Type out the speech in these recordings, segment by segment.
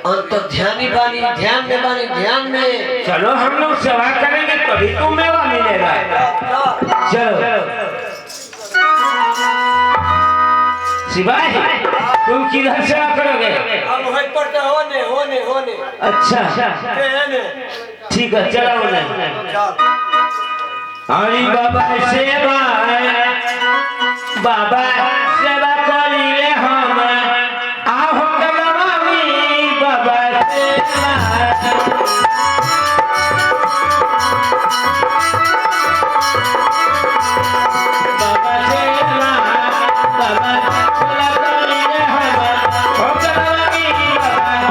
अंतर ध्यानी बानी, ध्यान में बानी, ध्यान में। चलो हम लोग सेवा करेंगे तभी तो मेवा मिलेगा। चलो सिपाही तुम किधर सेवा करोगे? हम वहीं पर होने होने होने। अच्छा ठीक है चलो हरी बाबा सेवा बाबा सेवा करिले हम आहो कलमामी बाबा सेवा बाबा सेवा बाबा सेवा करिले हम आहो कलमामी बाबा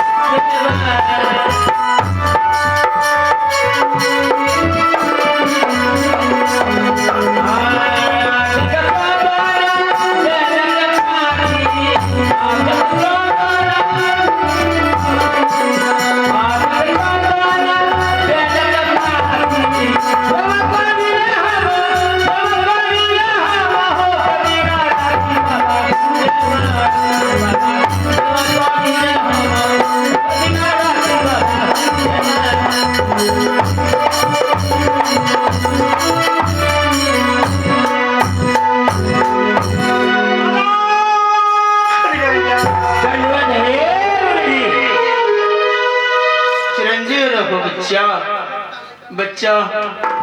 बच्चा।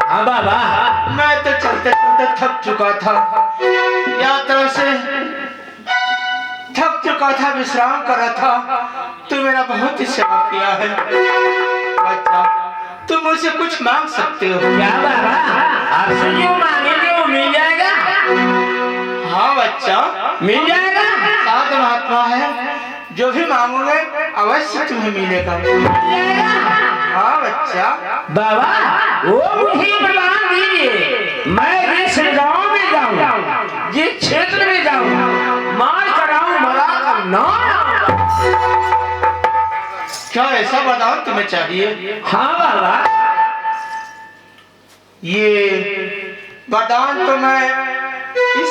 हाँ बाबा मैं तो चलते चलते थक चुका था, यात्रा से थक चुका था, विश्राम कर रहा था। तू मेरा बहुत ही सेवा किया है बच्चा, तुम मुझसे कुछ मांग सकते हो। क्या बाबा आपसे जो मांगेंगे वो मिल जाएगा? हाँ बच्चा मिल जाएगा। साध महात्मा है, जो भी मांगोगे अवश्य तुम्हें मिलेगा। हाँ बच्चा। बाबा वो मुझे प्रदान दीजिए, मैं जिस गांव में जाऊं, जिस क्षेत्र में जाऊं, मार कराऊं मरा कर ना। क्या ऐसा वरदान तुम्हें चाहिए? हाँ बाबा ये वरदान तो मैं इस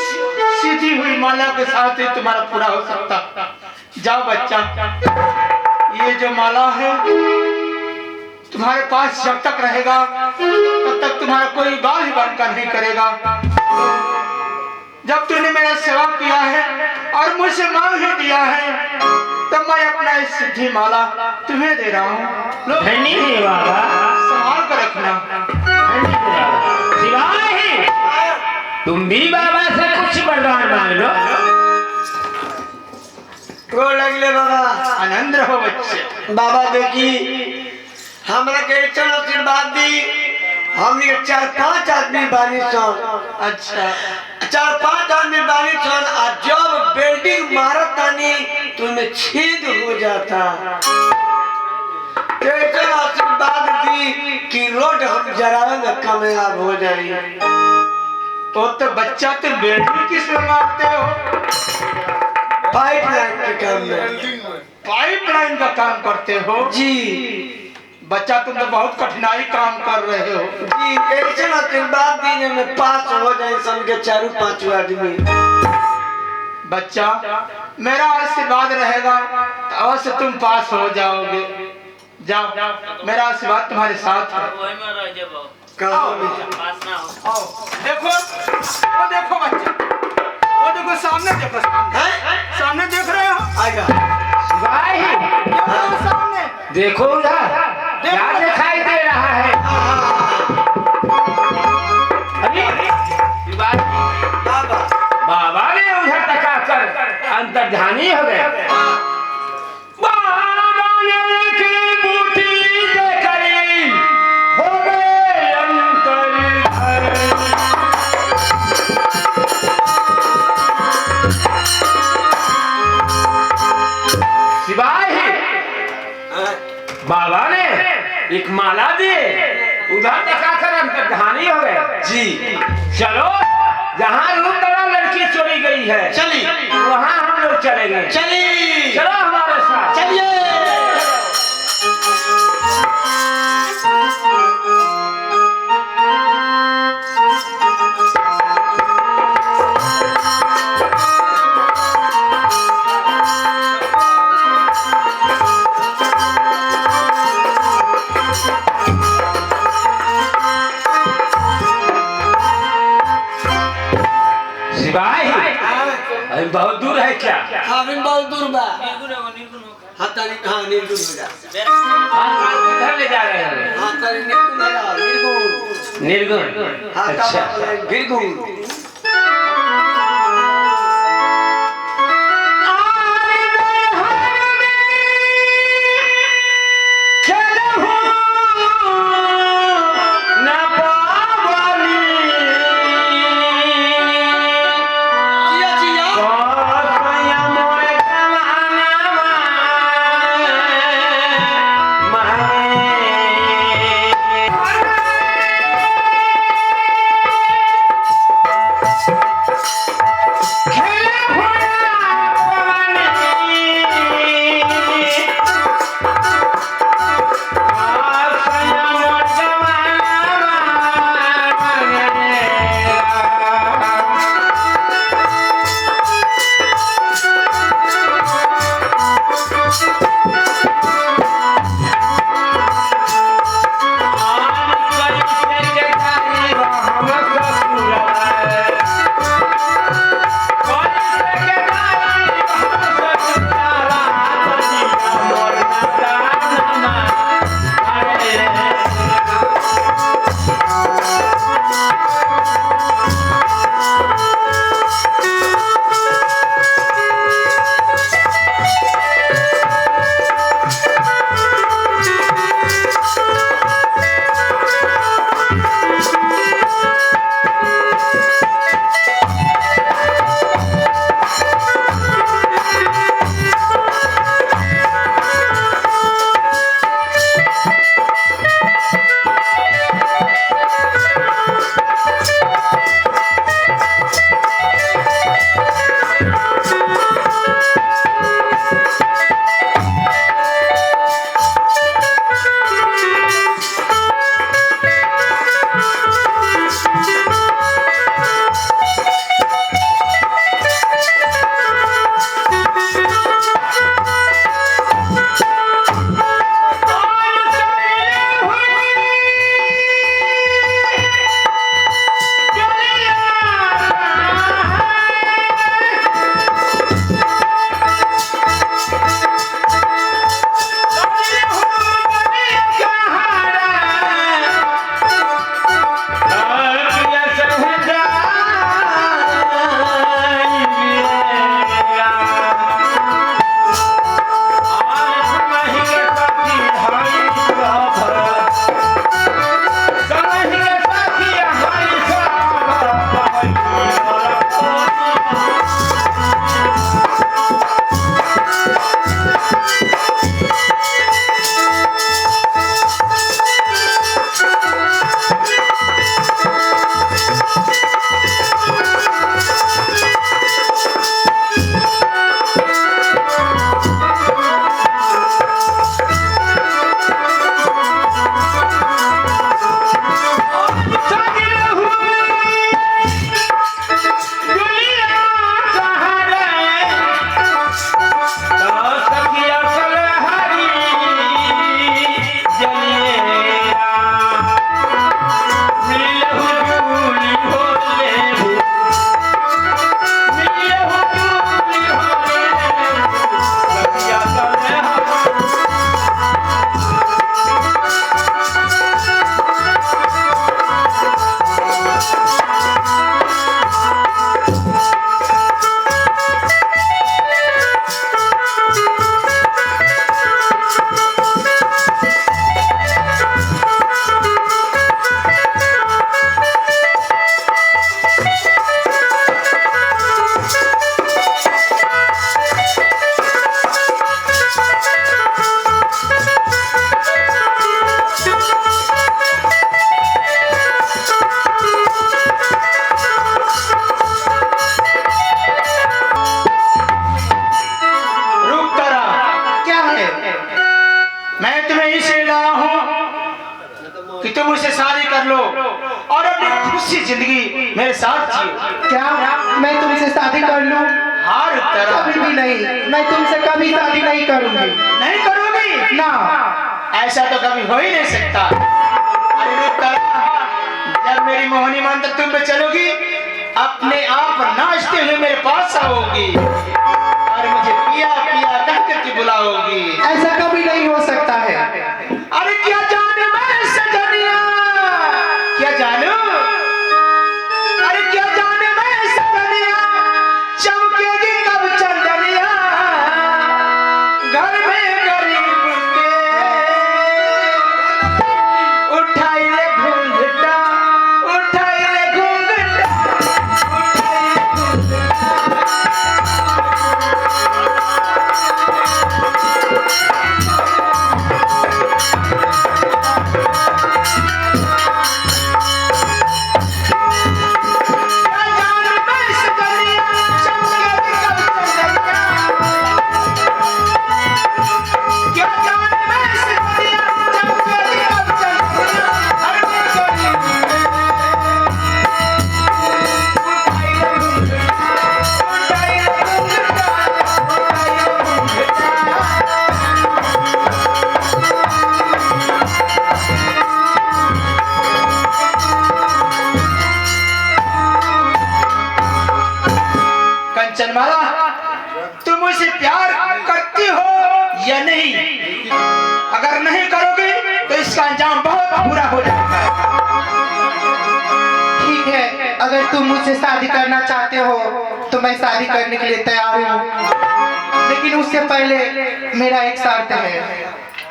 सीधी हुई माला के साथ ही तुम्हारा पूरा हो सकता। जाओ बच्चा, ये जो माला है तुम्हारे पास जब तक रहेगा तब तक तुम्हारा कोई बाल ही बनकर नहीं करेगा। जब तूने मेरा सेवा किया है और मुझसे मांग ही दिया है, तब मैं अपना इस सिद्धि माला तुम्हें दे रहा हूँ। लो धन्य बाबा, संभाल कर रखना। सिवाही तुम भी बाबा से कुछ वरदान मांग लो। तो लगले बाबा, आनंद रहो बच्चे। बाबा देखी हमरा के चलो आशीर्वाद दी। हम 4-5 आदमी बानी सन। अच्छा 4-5 आदमी बानी सन, और जब बिल्डिंग मारत तानी तो उनमें छेद हो जाता। तो आशीर्वाद दी कि रोड हम जराएंगे, कामयाब हो जाए। तो बच्चा तुम बिल्डिंग किस में मारते हो? पाइपलाइन के काम में। पाइपलाइन का काम करते हो जी? बच्चा तुम तो बहुत कठिनाई काम कर रहे हो जी। ऐसे आशीर्वाद दीने में पास हो जाए सन के 4-5 आदमी। बच्चा मेरा आशीर्वाद रहेगा तो अवश्य तुम पास हो जाओगे। जाओ, मेरा आशीर्वाद तुम्हारे साथ है। देखो वो देखो बच्चा, वो देखो सामने देखो, सामने देख रहे हो? आएगा सामने देखो उधर क्या दिखाई दे रहा है? बाबा बाबा ने उधर तकाकर अंतर्ध्यानी हो गए। बाबा ने की बूटी देखकर हो गए अंतर्ध्यानी। सिपाही बाबा ने एक माला दिए, उधर तकाकर अंतर्ध्यानी हो गए जी। चलो जहाँ रूप वाला लड़की चोरी गई है, चली वहाँ हम लोग चलेंगे। चली चलो हमारे साथ चलिए। है क्या? हाँ बिन बहुत दूर बा हाँ तारी हाँ निर्गुण हो जा किधर ले जा रहे हैं? हाँ तारी निर्गुण हो जा निर्गुण निर्गुण। हाँ अच्छा निर्गुण जिंदगी मेरे साथ जियो। क्या मैं तुमसे शादी कर लूं? हर तरह। कभी भी नहीं, मैं तुमसे कभी शादी नहीं करूंगी। नहीं करोगी ना, ऐसा तो कभी हो ही नहीं सकता। अरे रुक कर, जब मेरी मोहनी मान तक तुम पे चलोगी अपने आप नाचते हुए मेरे पास आओगी और मुझे पिया पिया कह करके बुलाओगी। ऐसा कभी नहीं हो सकता है। अरे क्या जानू मैं सजनिया, क्या जानू, अरे क्या जानू मैं सजनिया, चमकेगी कब चंदनिया घर में गरीब के। उठाई ले घूंघटा, उठाई ले घूंघटा, उठाई ले कंचनमाला, तुम मुझसे प्यार करती हो या नहीं? अगर नहीं करोगे तो इसका अंजाम बहुत बुरा हो जाएगा। ठीक है, अगर तुम मुझसे शादी करना चाहते हो तो मैं शादी करने के लिए तैयार हूँ, लेकिन उससे पहले मेरा एक शर्त है।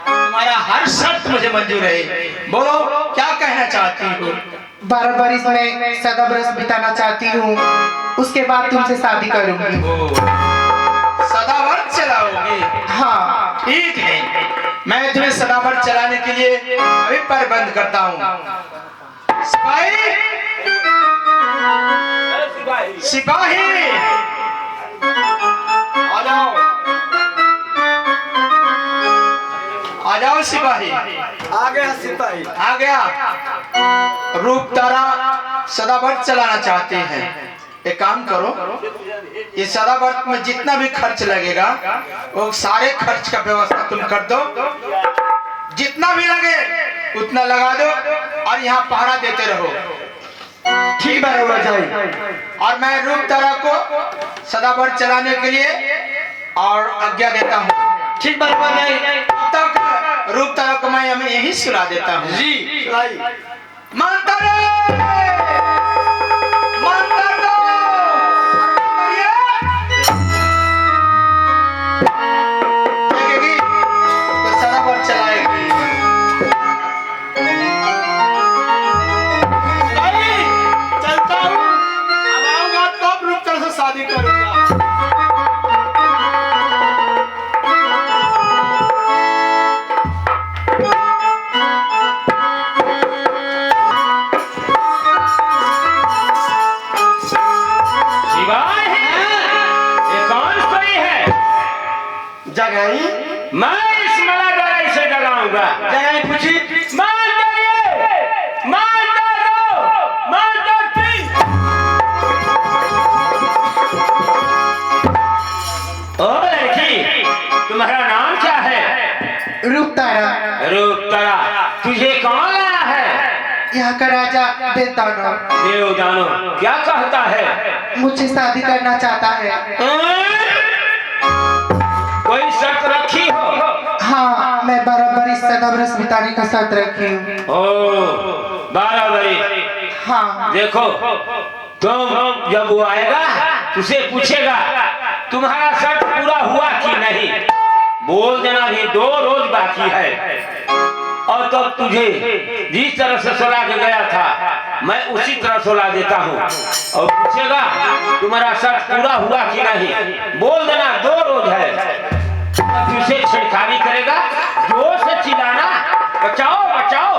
तुम्हारा हर शर्त मुझे मंजूर है, बोलो क्या कहना चाहती हो? 12 बरिस में सदाबरस बिताना चाहती हूँ, उसके बाद तुमसे शादी करूंगी। सदावर्त चलाओगी? हाँ। ठीक है, मैं तुम्हें सदावर्त चलाने के लिए अभी प्रबंध करता हूँ। सिपाही, सिपाही आ जाओ, आ जाओ सिपाही। आ गया सिपाही। आ गया। रूप तारा सदावर्त चलाना चाहते हैं, एक काम करो, ये सदावर्त में जितना भी खर्च लगेगा वो सारे खर्च का व्यवस्था तुम कर दो, जितना भी लगे उतना लगा दो और यहाँ पहरा देते रहो। ठीक है भाई। और मैं रूप तारा को सदावर्त चलाने के लिए और आज्ञा देता हूँ। ठीक बराबर नहीं तब रूप तारा को मैं हमें यही सुला देता हूँ। जी सुनाई। मंत्र मंत्र दो, देखेगी तो सदावर्त चलाएगी। चलता हूँ, अब आऊंगा तब रूप तारा से शादी करूंगा। जगाई मैं इस मला द्वारा इसे जगाऊंगा। जगाई पूछी मार दो, मार दो, मार दो तीन। ओ लड़की, तुम्हारा नाम क्या है? रूप तारा। रूप तारा, तुझे कौन लाया है? यहाँ का राजा देवदानो। देवदानो क्या कहता है? मुझसे शादी करना चाहता है। कोई शर्त रखी हो? हाँ, मैं 12 बरिस सदाबरस बिताने का शर्त रखी हूँ। ओ 12 बरिस। हाँ। देखो, तुम जब वो आएगा तुझसे पूछेगा तुम्हारा शर्त पूरा हुआ कि नहीं, बोल देना भी 2 रोज बाकी है, और तब तुझे जिस तरह से सुला के गया था मैं उसी तरह सुला देता हूँ। और पूछेगा तुम्हारा शर्त पूरा हुआ कि नहीं, बोल देना 2 रोज है। तुझसे छिड़खानी करेगा, जोर से चिल्लाना बचाओ बचाओ,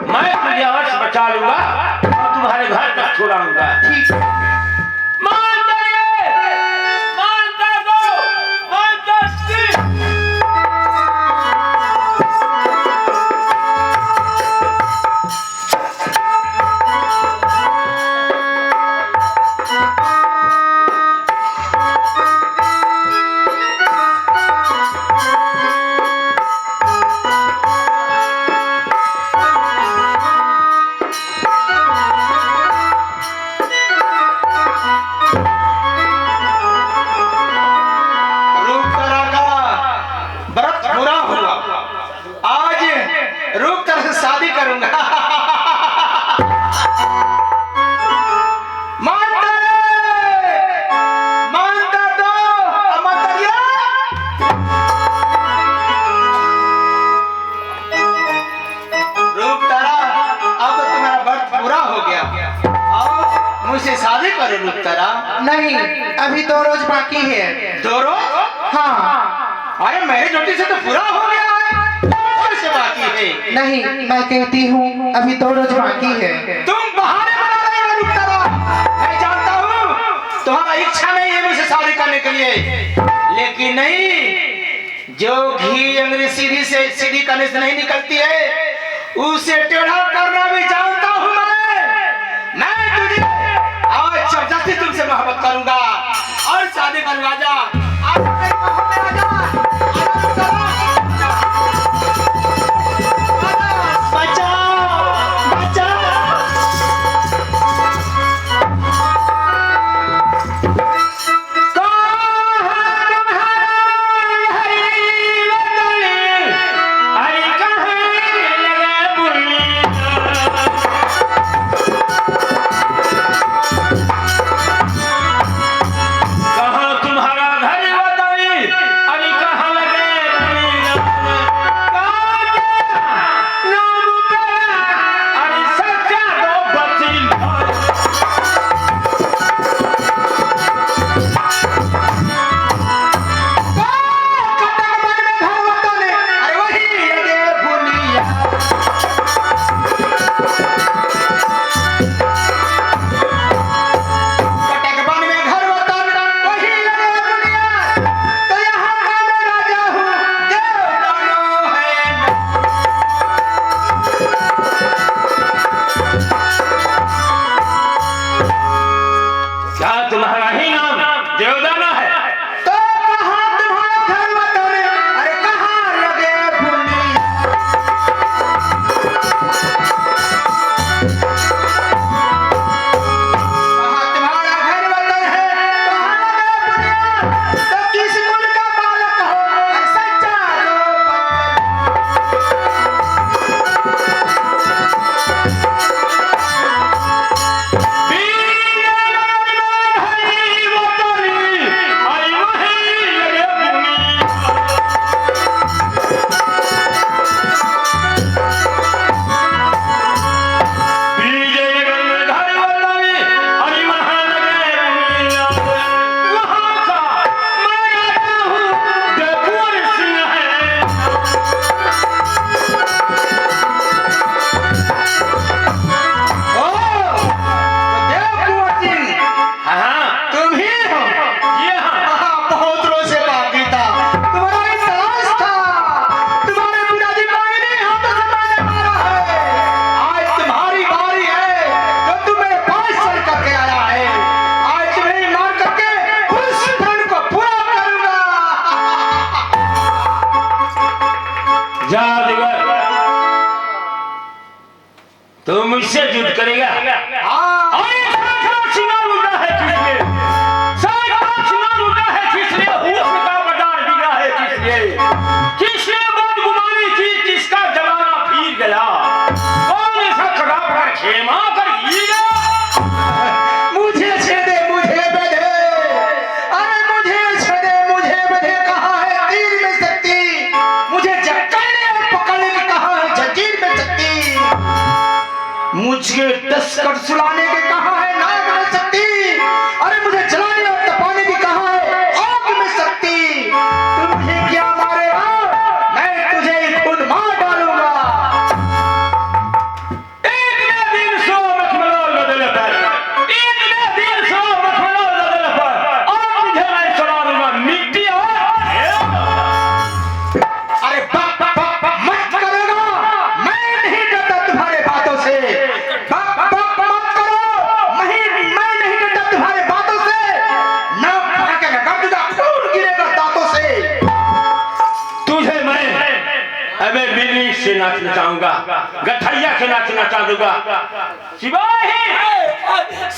मैं तुझे अवश्य बचा लूंगा और तुम्हारे घर तक छुड़ाऊंगा। ठीक है। रूप तरह से शादी करूंगा। मानता दो अमतरिया। रूप तारा अब तो तुम्हारा व्रत पूरा हो गया, अब मुझसे शादी करो रूप तारा। नहीं, अभी 2 रोज बाकी है। 2 रोज? हाँ। अरे मेरी ड्यूटी से तो पूरा हो गया है, कैसे बाकी है? नहीं, मैं कहती हूँ अभी 2 रोज बाकी है। तुम बहाने बना रहे हो रूप तारा। मैं जानता हूँ तुम्हारा इच्छा नहीं है मुझसे शादी करने के लिए, लेकिन नहीं, जो घी अंगरी सीधी करने से नहीं निकलती है उसे टेढ़ा करना भी जानता हूँ मैं तुझे आज जबरदस्ती तुमसे मोहब्बत करूंगा और शादी करूंगा। जा आज मेरे मोहब्बत में आ जा। तो मुझसे युद्ध करेगा? अरे सिंगार उड़ा है किसने? सिंगार उड़ा है किसने? हुस्न का बाजार बिगड़ा है किसने? किसने बदगुमानी की किसका जमाना फिर गया? कौन ऐसा खड़ा कर खेमा कर लीगा? मुझे छेदे मुझे बधे, अरे मुझे छेदे मुझे बधे, कहाँ है तीर में शक्ति? मुझे जकड़ने और पकड़ने की कहाँ है जंजीर में शक्ति? मुझे दस्तक सुलाने के कहाँ है नाग में शक्ति? अरे मुझे जलाने और तपाने की कहाँ है आग में शक्ति? तुझे क्या मारेगा? मैं तुझे खुद मार डालूंगा। एक दिन सो मखमलों बदल पर, एक दिन सो मखमलों बदल पर, और तुझे मैं सुला दूंगा मिट्टी और अरे बक बक बक मत करेगा, मैं नहीं डरता तुम्हारे बातों से। बक बक मत करो, मैं नहीं डरता तुम्हारे बातों से। ना भागेगा, गंदा खून गिरेगा दांतों से। तुझे मैं अबे बिल्ली से नाच नचाऊंगा, गठैया के नाच नचा दूंगा। सिपाही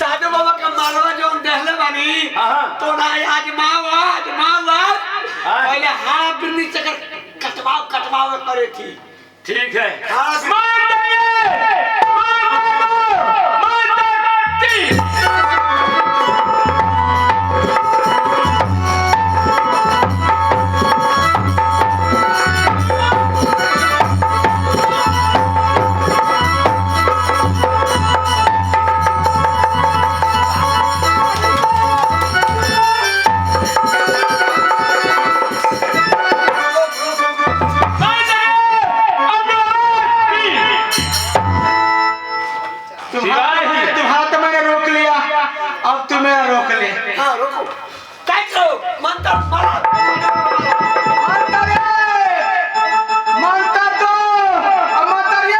साधु बाबा का मालवा जो दहले बानी तो ना आज मावा पहले हाथ बिन्नी चकर कटवाओ करे थी। ठीक है हाँ, तुम्हारा तो मैंने रोक लिया, अब तू मेरा रोक ले। हाँ रोको काय करो मंत्र मारो मानता रे, मानता तो, अब मानता रे।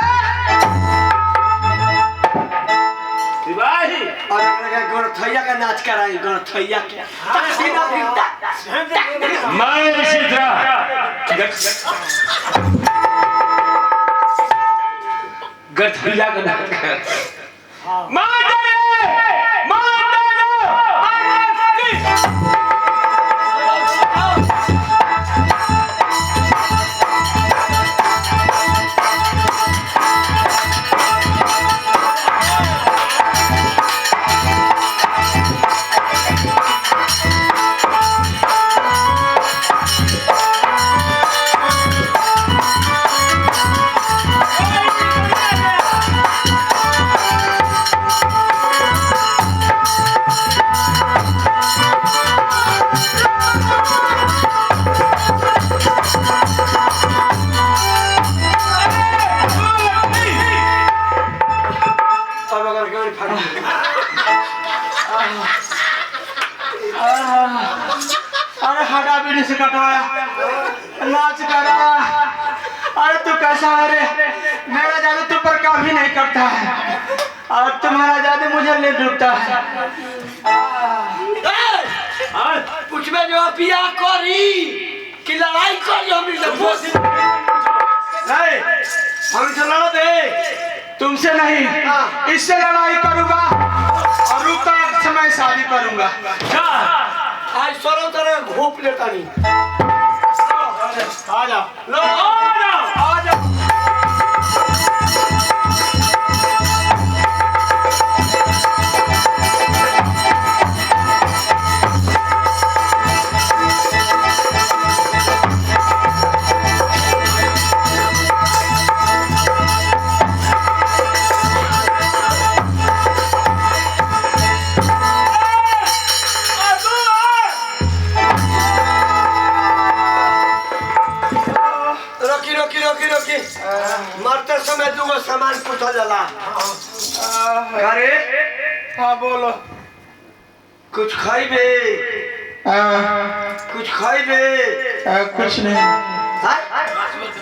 सिपाही और गणथैया का नाच कराई गणथैया के सीधा मैं इसी तरह गठिया का अरे हटा बीड़ी से कटवाया, नाच करा। अरे तू कैसा है रे? मेरा जादू तुम पर काफी नहीं करता है, और तुम्हारा जादू मुझे ले डूबता है। कुछ में जो पिया करी कि लड़ाई करी हम हमसे लड़ा दे, तुमसे नहीं, इससे लड़ाई करूंगा और रुका समय शादी करूंगा। आज सरो तरह घोप लेता नहीं आ जाओ, लो आ जाओ। मरते समय दूगो सामान पूछा जाला। अरे हाँ बोलो। कुछ खाइबे कुछ खाइबे कुछ नहीं,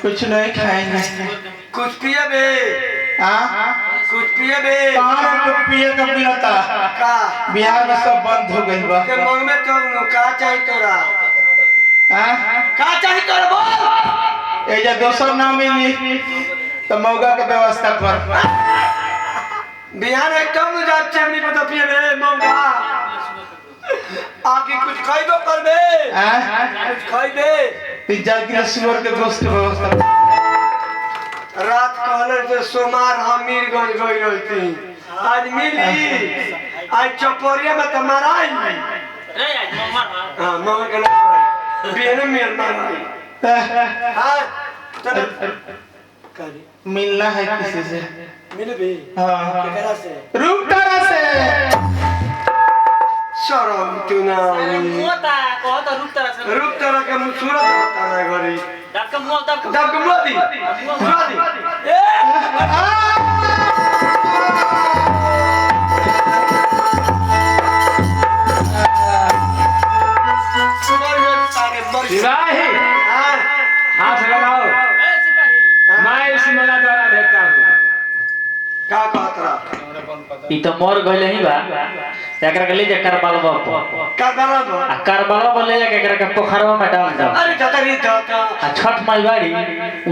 कुछ नहीं खाएंगे। कुछ पिएबे कुछ पिएबे पिए का पिलाता का बिहार में सब बंद हो गई बा। के मन में तो का चाहिए तोरा का चाहिए तोरा बोल। ये जो दोसर ना मिली तो मौगा के व्यवस्था कर। बिहार एकदम जात चमड़ी में तो पिएबे मौगा आके कुछ खाइबो करबे कुछ खाइबे 3-4 किलो सुअर के गोश्त के व्यवस्था। रात कहले जे सोमार हम मीरगंज गई रहती, आज मिली आज चपोरिया में तो माराई रे आज ममर हां ममर के बिना मेल माराई। हां मिलना है किसी से, मिलबे हाँ केकरा से रूपटारा से। शरम तू ना मोता कहत रूप तरह के मुसूरत होता है घरी दब के मुंह दब के मोदी ए सिपाही हाथ लगाओ, मैं इस मला द्वारा देखता हूँ। का कहतरा ई तो मर गइल ही बा, एकरा के ले जा करबालवा का दरद आ करबालवा बोले जा एकरा के पोखरवा में डाल दो। अरे जतरी दाता आ छठ माई बाड़ी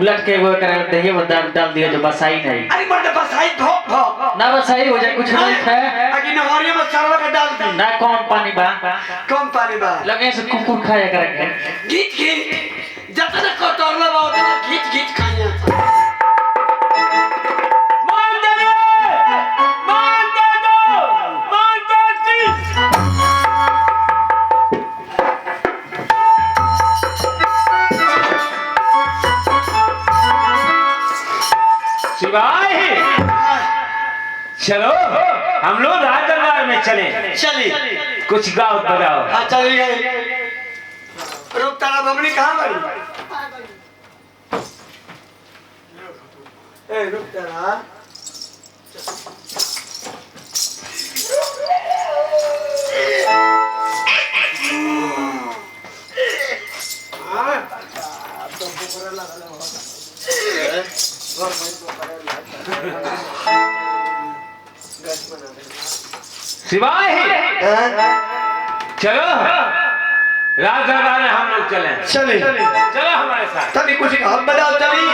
उलट के एगो एकरा देहे में डाल दिया जो बसाई नहीं। अरे मर्द बसाई धोप धोप ना बसाई हो जाए कुछ नहीं है अगी नहरिया में सरवा के डाल दी ना कौन पानी बा कम पानी बा लगे से कुकुर खाए एकरा के गीत गीत जतना कतरला बा उतना गीत गीत खाइया सिपाही चलो हम लोग राज दरबार में चले। चली कुछ गाओ बजाओ। हाँ चली गई। रुक तारा बमनी कहाँ गई? ए रुक तारा। सिपाही चलो राज दरबार में हम लोग चले। चली चलो हमारे साथ। तभी कुछ हम बजाओ चली।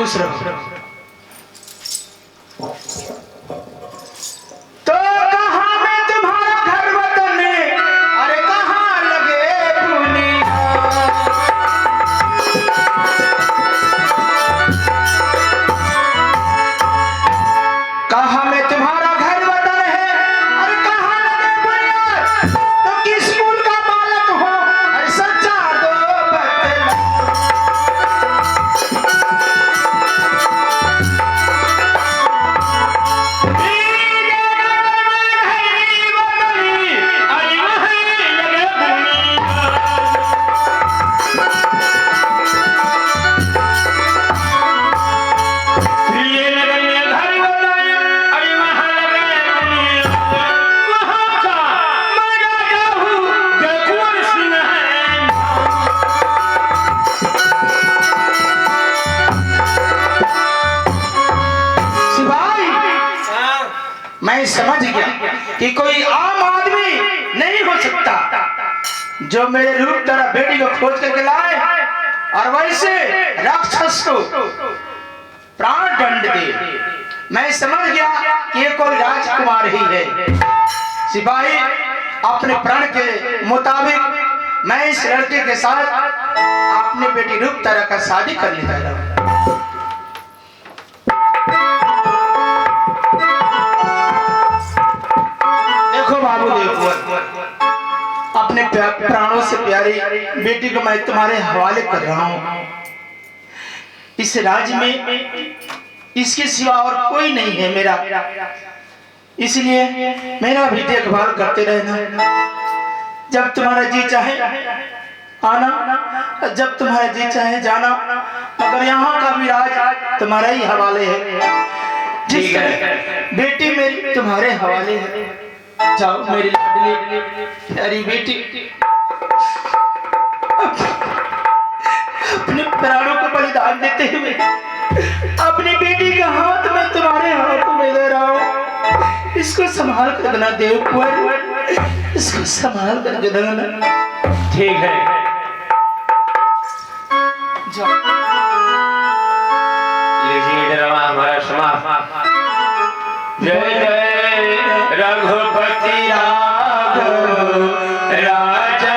खुश रहो। तो कहाँ में तुम्हारा घर वतन, अरे कहाँ लगे पुनिया। कहाँ में तुम्हारा घर वतन है, अरे कहाँ लगे पुनिया। तो किस कुल का बालक हो, अरे सच्चा दो बतला। मैं समझ गया कि कोई आम आदमी नहीं हो सकता जो मेरे रूप तरह बेटी को खोज करके लाए और वैसे राक्षस को प्राण दंड दे। मैं समझ गया कि ये कोई राजकुमार ही है। सिपाही, अपने प्रण के मुताबिक मैं इस लड़के के साथ अपनी बेटी रूप तरह का शादी करने जा रहा हूँ। देखो बाबू, देखो, अपने प्राणों से प्यारी बेटी को मैं तुम्हारे हवाले कर रहा हूँ। इस राज्य में इसके सिवा और कोई नहीं है मेरा, इसलिए मेरा भी देखभाल करते रहना। जब तुम्हारा जी चाहे आना, जब तुम्हारा जी चाहे जाना, मगर यहाँ का भी राज तुम्हारे ही हवाले है। जिस बेटी मेरी तुम्हारे हवाले है। जाओ मेरी लाडली प्यारी बेटी, अपने प्राणों को बलिदान देते हुए अपनी बेटी के हाथ में तुम्हारे हाथ में दे रहा हूँ। इसको संभाल कर देना देव कुंवर, इसको संभाल कर देना। ठीक है। लीजिए ड्रामा हमारा समाप्त। जय जय रघुपति राघव राजा